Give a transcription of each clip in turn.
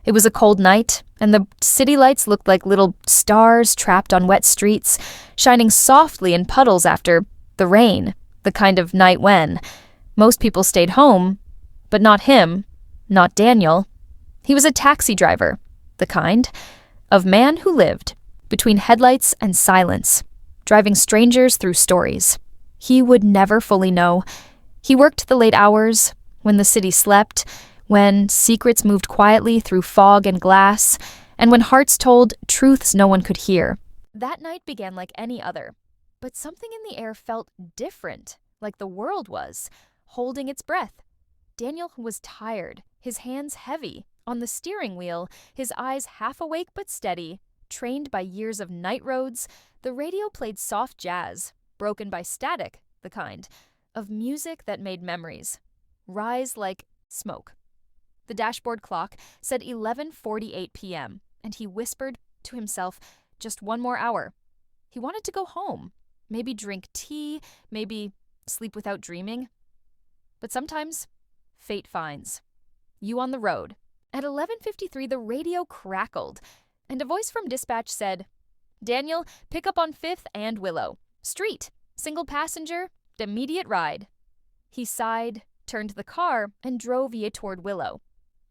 It was a cold night, and the city lights looked like little stars trapped on wet streets, shining softly in puddles after the rain, the kind of night when most people stayed home, but not him, not Daniel. He was a taxi driver, the kind of man who lived between headlights and silence, driving strangers through stories he would never fully know. He worked the late hours, when the city slept, when secrets moved quietly through fog and glass, and when hearts told truths no one could hear. That night began like any other, but something in the air felt different, like the world was, holding its breath. Daniel was tired, his hands heavy, on the steering wheel, his eyes half awake but steady. Trained by years of night roads, the radio played soft jazz, broken by static, the kind of music that made memories rise like smoke. The dashboard clock said 11:48 p.m., and he whispered to himself, just one more hour. He wanted to go home, maybe drink tea, maybe sleep without dreaming. But sometimes, fate finds you on the road. At 11:53, the radio crackled, and a voice from dispatch said, "Daniel, pick up on 5th and Willow. Street, single passenger, immediate ride." He sighed, turned the car, and drove ye toward Willow.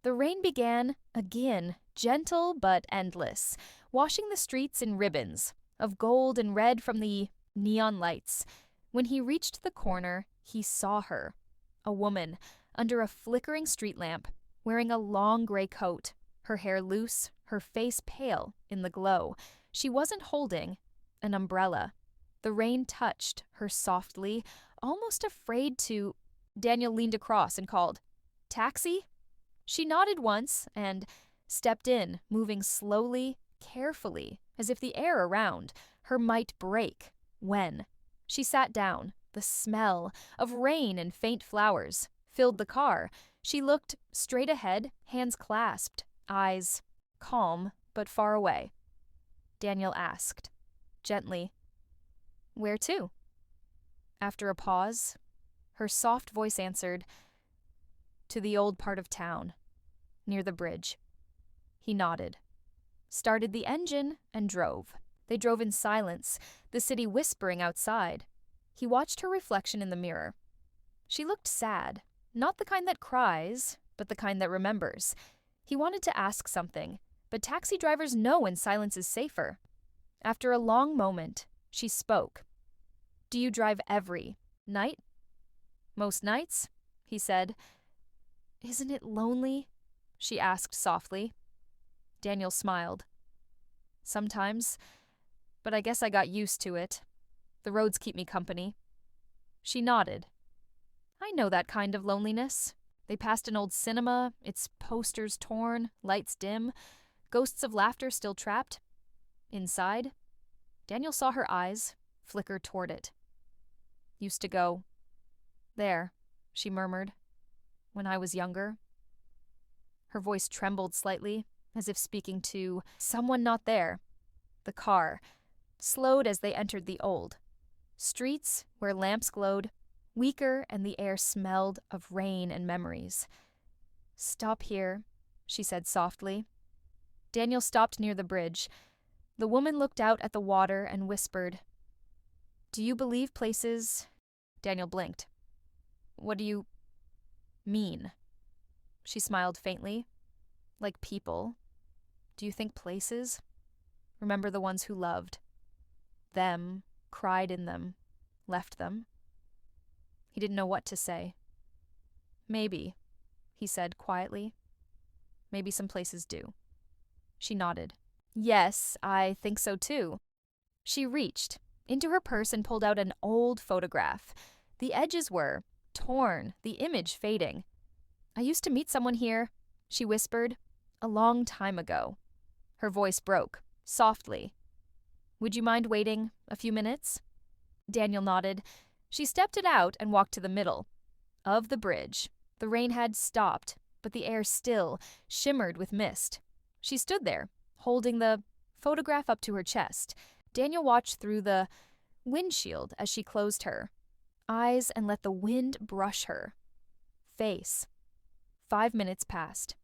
The rain began again, gentle but endless, washing the streets in ribbons of gold and red from the neon lights. When he reached the corner, he saw her, a woman, under a flickering street lamp, wearing a long gray coat, her hair loose, her face pale in the glow. She wasn't holding an umbrella. The rain touched her softly, almost afraid to. Daniel leaned across and called, "Taxi?" She nodded once and stepped in, moving slowly, carefully, as if the air around her might break. When she sat down, the smell of rain and faint flowers filled the car. She looked straight ahead, hands clasped, eyes calm but far away. Daniel asked, gently, "Where to?" After a pause, her soft voice answered, "To the old part of town, near the bridge." He nodded, started the engine, and drove. They drove in silence, the city whispering outside. He watched her reflection in the mirror. She looked sad, not the kind that cries, but the kind that remembers. He wanted to ask something, but taxi drivers know when silence is safer. After a long moment, she spoke. "Do you drive every night?" "Most nights," he said. "Isn't it lonely?" she asked softly. Daniel smiled. "Sometimes, but I guess I got used to it. The roads keep me company." She nodded. "I know that kind of loneliness." They passed an old cinema, its posters torn, lights dim, ghosts of laughter still trapped. Inside, Daniel saw her eyes flicker toward it. "Used to go there," she murmured, "when I was younger." Her voice trembled slightly, as if speaking to someone not there. The car slowed as they entered the old streets where lamps glowed, weaker, and the air smelled of rain and memories. "Stop here," she said softly. Daniel stopped near the bridge. The woman looked out at the water and whispered, "Do you believe places?" Daniel blinked. "What do you mean?" She smiled faintly. "Like people. Do you think places? Remember the ones who loved them, cried in them, left them?" He didn't know what to say. "Maybe," he said quietly. "Maybe some places do." She nodded. "Yes, I think so too." She reached into her purse and pulled out an old photograph. The edges were torn, the image fading. "I used to meet someone here," she whispered, "a long time ago." Her voice broke, softly. "Would you mind waiting a few minutes?" Daniel nodded. She stepped it out and walked to the middle of the bridge. The rain had stopped, but the air still shimmered with mist. She stood there, holding the photograph up to her chest. Daniel watched through the windshield as she closed her eyes and let the wind brush her face. 5 minutes passed.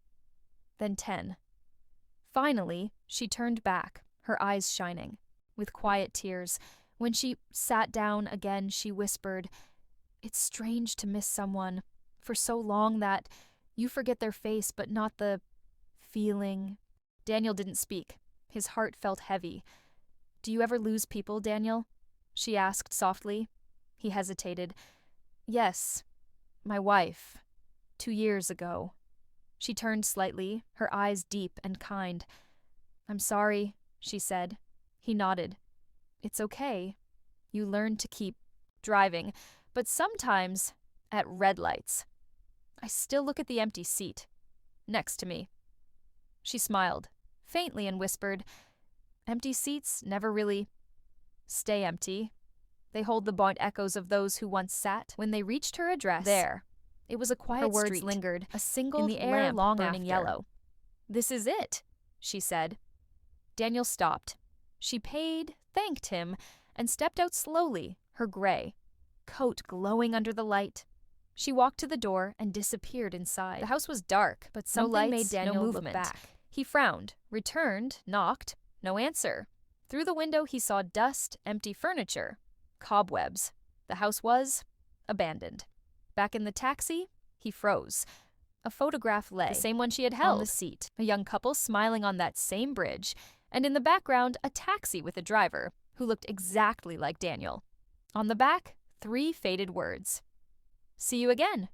Then 10. Finally, she turned back, her eyes shining, with quiet tears. When she sat down again, she whispered, "It's strange to miss someone for so long that you forget their face but not the feeling." Daniel didn't speak. His heart felt heavy. "Do you ever lose people, Daniel?" she asked softly. He hesitated. "Yes, my wife, 2 years ago." She turned slightly, her eyes deep and kind. "I'm sorry," she said. He nodded. "It's okay. You learn to keep driving, but sometimes at red lights. I still look at the empty seat next to me." She smiled, faintly, and whispered, "Empty seats never really stay empty. They hold the buoyant echoes of those who once sat." When they reached her address, there, it was a quiet Her words street, lingered, a single in the air lamp long burning after. yellow. "This is it," she said. Daniel stopped. She paid, thanked him, and stepped out slowly, her gray coat glowing under the light. She walked to the door and disappeared inside. The house was dark, but something lights, made Daniel no look movement. back. He frowned, returned, knocked, no answer. Through the window he saw dust, empty furniture, cobwebs. The house was abandoned. Back in the taxi, he froze. A photograph lay, the same one she had held, on the seat. A young couple smiling on that same bridge, and in the background, a taxi with a driver who looked exactly like Daniel. On the back, 3 faded words. "See you again."